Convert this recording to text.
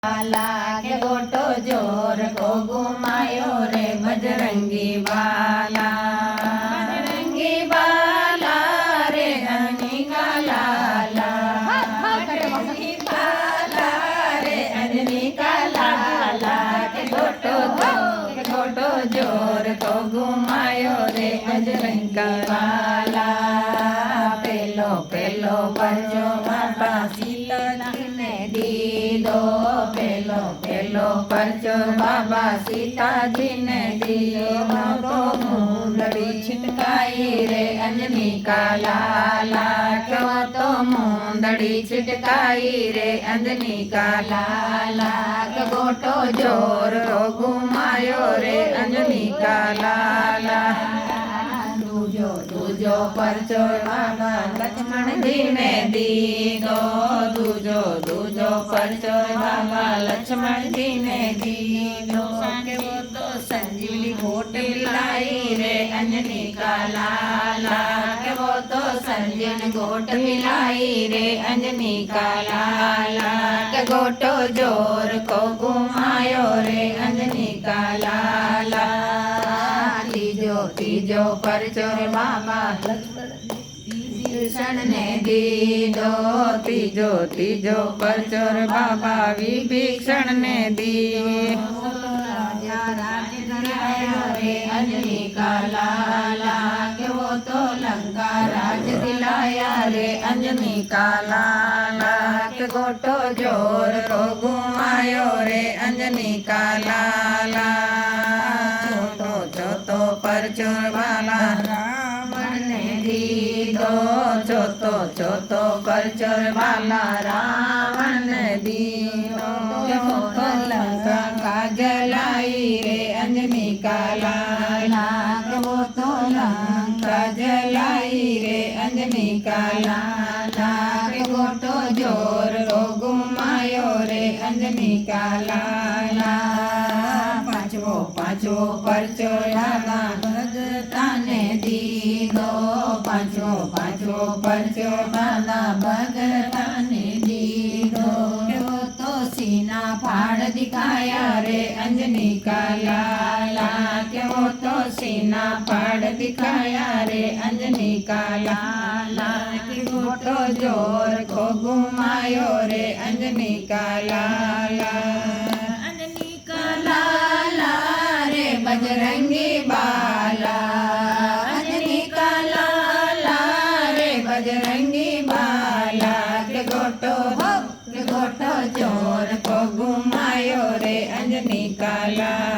के गोटो जोर को घुमायो रे बजरंगी बाला। बजरंगी बाला रे अंजनी का लाला। बजरंगी बाला रे अंजनी का लाला। के गोटो जोर को घुमायो रे बजरंगी बाला। पेलो पेलो बजो बाबा सीता ने दीदो। पेलो पेलो परचो बाबा सीता जी ने दियो। तो मुंदड़ी छिटकाई रे अंजनी का लाला। क्यों तो मुंदड़ी छिटकाई रे अंजनी का लाला। गोटो जोर को घुमायो रे अंजनी का लाला। दूजो परचो बाबा लक्ष्मण जी ने दीदो। दूजो परचो बाबा लक्ष्मण जी ने दीदो। के वो तो संजीवनी घोट मिलाई रे अंजनी का लाला। के वो तो संजीवनी घोट मिलाई रे अंजनी का लाला। के गोटो जोर को घुमायो रे अंजनी का लाला। तीजो परचो बाबा विभीषण ने दीदो। तीजो परचो बाबा विभीषण ने दीदो। राज दिलाया रे अंजनी का लाला। के वो तो लंका राज दिलाया रे अंजनी का लाला। के गोटो जोर को घुमायो रे अंजनी का लाला। चौथो परचो बाला रावण ने दीदो। चौथो परचो बाला रावण ने दीदो। तो लंका का जलाई रे अंजनी का लाला। वो तो लंका जलाई रे अंजनी का लाला। गोटो जोर को घुमायो रे अंजनी का लाला। पांचो परचो बाबा भगता ने दीदो। पांचो परचो बाबा भगता ने दीदो। वो तो सीना फाड़ दिखाया रे अंजनी का लाला। के वो तो सीना फाड़ दिखाया रे अंजनी का लाला। के गोटो जोर को घुमायो रे अंजनी का लाला। अंजनी का लाला रे बजरंगी बाला। अंजनी का लाला रे बजरंगी बाला। के गोटो जोर को घुमायो रे अंजनी का लाला।